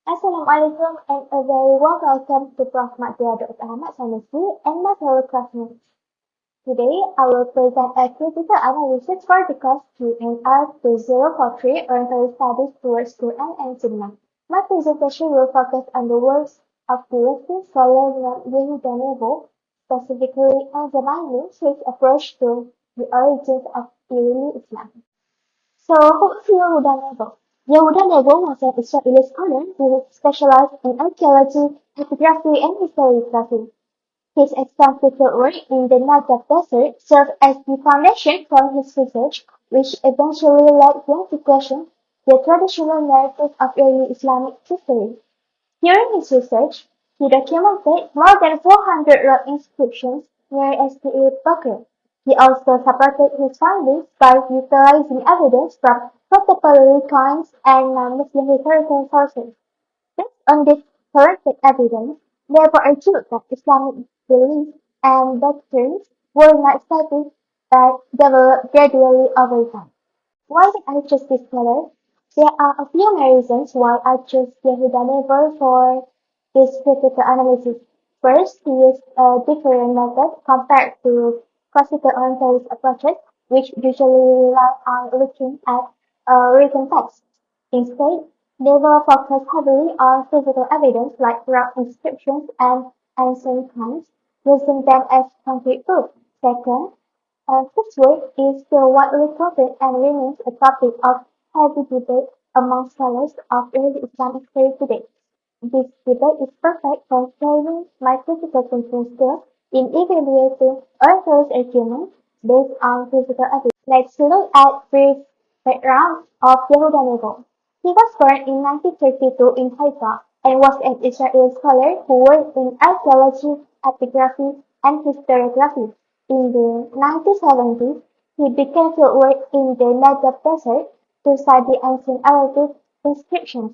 Assalamualaikum and a very warm welcome to Prof. Dr. Ahmad Sanusi and my fellow classmates. Today, I will present a critical analysis for the course QNR2043 Oriental Studies towards Quran and Sunnah. My presentation will focus on the works of the Western scholar Yehuda Nevo, specifically examining his approach to the origins of early Islam. So, who is Yehuda Nevo? Yehuda Nevo was an Israeli scholar who specialized in archaeology, epigraphy, and historiography. His extensive work in the Negev Desert served as the foundation for his research, which eventually led him to question the traditional narrative of early Islamic history. During his research, he documented more than 400 rock inscriptions near Sta. Bakr. He also supported his findings by utilizing evidence from contemporary coins and non-Muslim historical sources. Based on this collected evidence, Nevo argued that Islamic beliefs and doctrines were not static but developed gradually over time. Why did I choose this color? There are a few main reasons why I chose Yehuda Nevo for this critical analysis. First, he used a different method compared to classical Orientalist approaches, which usually rely on looking at written text. Instead, Nevo focused heavily on physical evidence like rock inscriptions and ancient coins, using them as concrete proof. Second, his work is still widely quoted and remains a topic of heavy debate among scholars of early Islamic history today. This debate is perfect for showing my critical thinking skills in evaluating Ortho's arguments based on physical evidence. Let's look at brief background of Yehuda Nevo. He was born in 1932 in Haifa and was an Israeli scholar who worked in archaeology, epigraphy, and historiography. In the 1970s, he began fieldwork in the Negev Desert to study ancient Arabic inscriptions.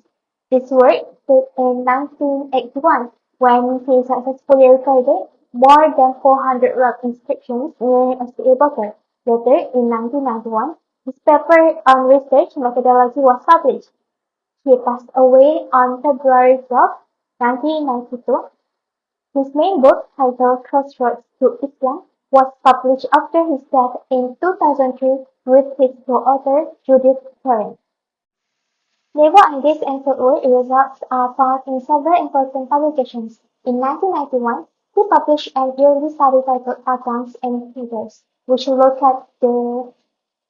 This work peaked in 1981 when he successfully recorded more than 400 rock inscriptions near Sta. Bakr. Later, in 1991, his paper on research methodology was published. He passed away on February 12, 1992. His main book, titled Crossroads to Islam, was published after his death in 2003 with his co-author Judith Torrent. Nevo and his work results are found in several important publications. In 1991, he published an early study titled Accounts and Figures, which looked at the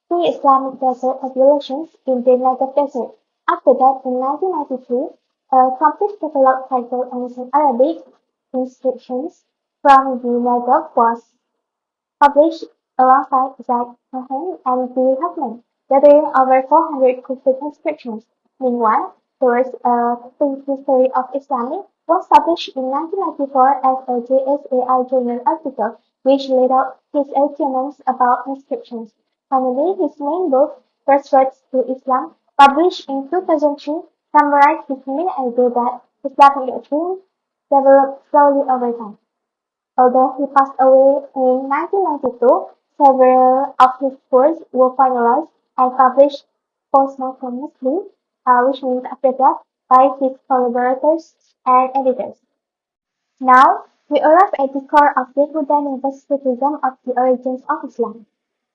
pre-Islamic desert populations in the Negev Desert. After that, in 1993, a complete catalog titled Ancient Arabic Inscriptions from the Negev was published alongside Zach Cohen and B. Huffman, gathering over 400 complete inscriptions. Meanwhile, towards a complete history of Islam was published in 1994 as a JSAI journal article, which laid out his arguments about inscriptions. Finally, his main book, Crossroads to Islam, published in 2003, summarized his main idea that Islamic doctrine developed slowly over time. Although he passed away in 1992, several of his works were finalized and published posthumously, which means after death, by his collaborators and editors. Now, we arrive at the core of Yehuda Nevo's criticism of the origins of Islam.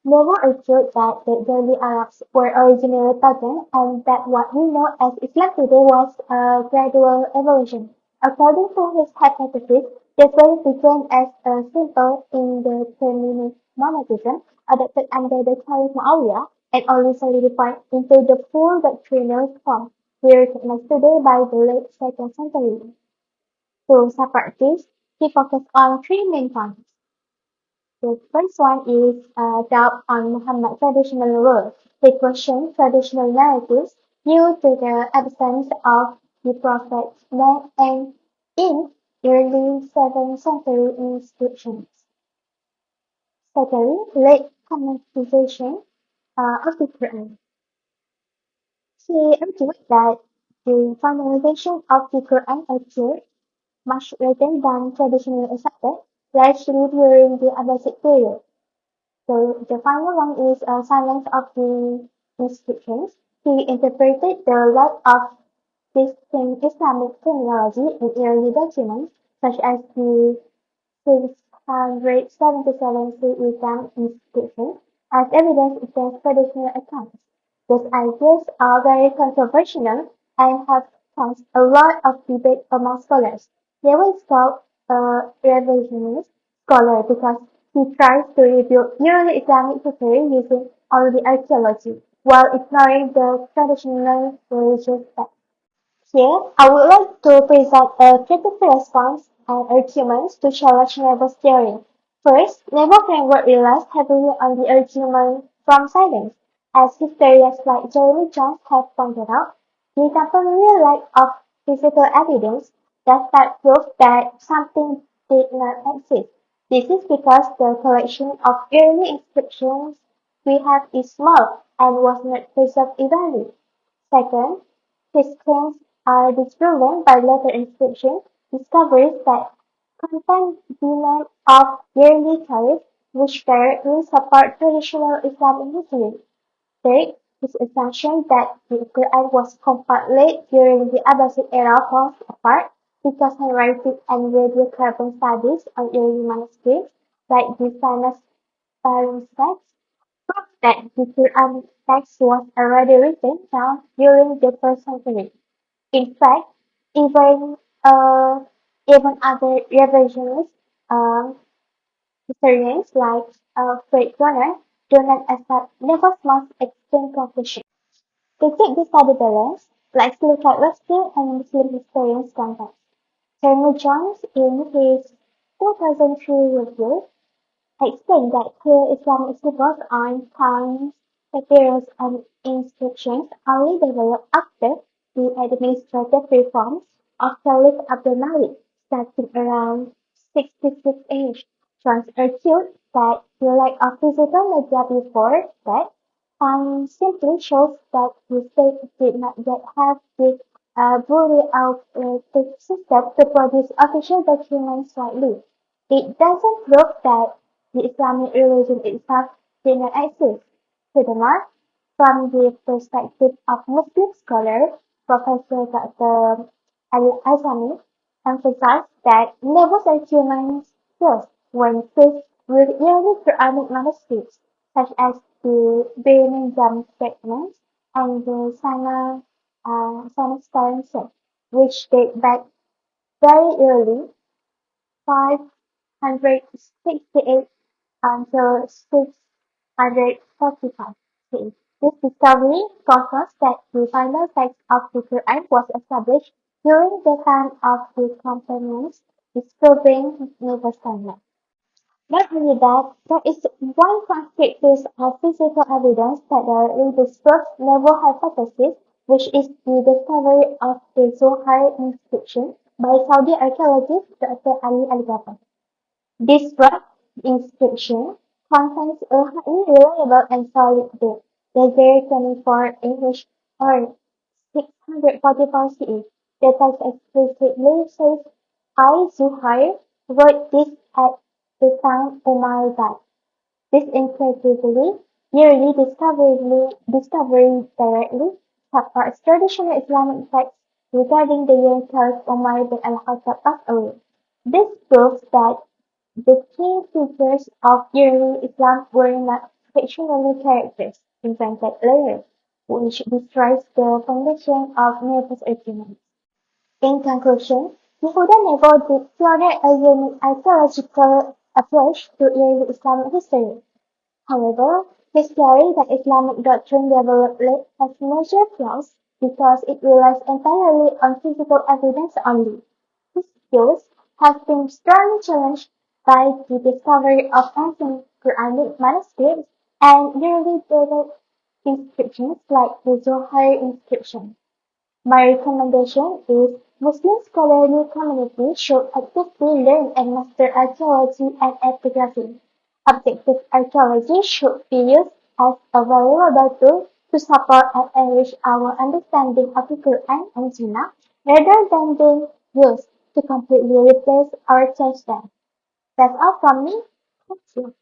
Nevo argued that the early Arabs were originally pagan and that what we know as Islam today was a gradual evolution. According to his hypothesis, the faith began as a simple indeterminate monotheism adopted under the Caliph Muawiyah and only solidified into the full doctrinal form we recognize today by the late 2nd century. To support this, he focused on three main points. The first one is doubt on Muhammad's traditional rule. They question traditional narratives due to the absence of the prophet's name and in early 7th century inscriptions. Secondly, late canonicization of the Quran. He argued that the finalization of the Quran occurred much later than traditionally accepted, largely during the Abbasid period. So the final one is silence of the inscriptions. He interpreted the lack of distinct Islamic terminology in early documents, such as the 677 CE Gam inscription, as evidence against traditional accounts. These ideas are very controversial and have caused a lot of debate among scholars. Nevo is called a revisionist scholar because he tries to rebuild early Islamic history using only archaeology, while ignoring the traditional religious texts. Here, I would like to present a critical response and arguments to challenge Nevo's theory. First, Nevo framework relies heavily on the argument from silence. As historians like Jeremy Jones have pointed out, the temporary lack of physical evidence does not prove that something did not exist. This is because the collection of early inscriptions we have is small and was not preserved evenly. Second, his claims are disproven by later inscription discoveries that contain demand of yearly tariffs which directly support traditional Islamic history. Third, his assumption that the Quran was compiled during the Abbasid era falls apart because handwriting and radiocarbon studies on early manuscripts, like the famous Palimpsest, prove that the Quran text was already written down during the first century. In fact, even uh, even other revisionist um, historians like Fred Donner do not accept Neville's most extreme conclusion. To keep the study balanced, let's look at Western and Muslim historians' context. Jeremy Jones, in his 2003 review, explained that clear Islamic symbols on coins, papyrus, and inscriptions only developed after the administrative reforms of Caliph Abdul Malik, starting around 66 AH. Jones argued that the lack of physical media before that time simply shows that the state did not yet have the bureaucratic system to produce official documents widely. It doesn't prove that the Islamic religion itself did not exist. Furthermore, from the perspective of Muslim scholar, Professor Dr. Al-Azami emphasized that Nevo's arguments first when faced with early Quranic manuscripts, such as the Birmingham fragments and the Sanhedrin, which date back very early, 568 until 645 CE. This discovery confirms that the final text of the Quran was established during the time of the companions, disproving Nevo's timeline. Not only that, there is one concrete piece of physical evidence that directly disproves Nevo's hypothesis, which is the discovery of the Zohar inscription by Saudi archaeologist Dr. Ali Al-Ghaffar. This rough inscription contains a highly reliable and solid date, the year 24 English or 644 CE. The text explicitly says, I, Zuhair, wrote this at the time Umar died. This incredibly yearly discovery directly supports traditional Islamic texts regarding the year Caliph Umar bin al-Khattab passed away. This proves that the key features of early Islam were not fictional characters invented later, which destroys the foundation of Nevo's argument. In conclusion, Yehuda Nevo deployed a unique archaeological approach to early Islamic history. However, his theory that Islamic doctrine developed late has major flaws because it relies entirely on physical evidence only. His views have been strongly challenged by the discovery of ancient Quranic manuscripts and early dated inscriptions like the Zohar inscription. My recommendation is Muslim scholarly communities should actively learn and master archaeology and ethnography. Objective archaeology should be used as a valuable tool to support and enrich our understanding of the Quran and Sunnah rather than being used to completely replace or change them. That's all from me. Thank you.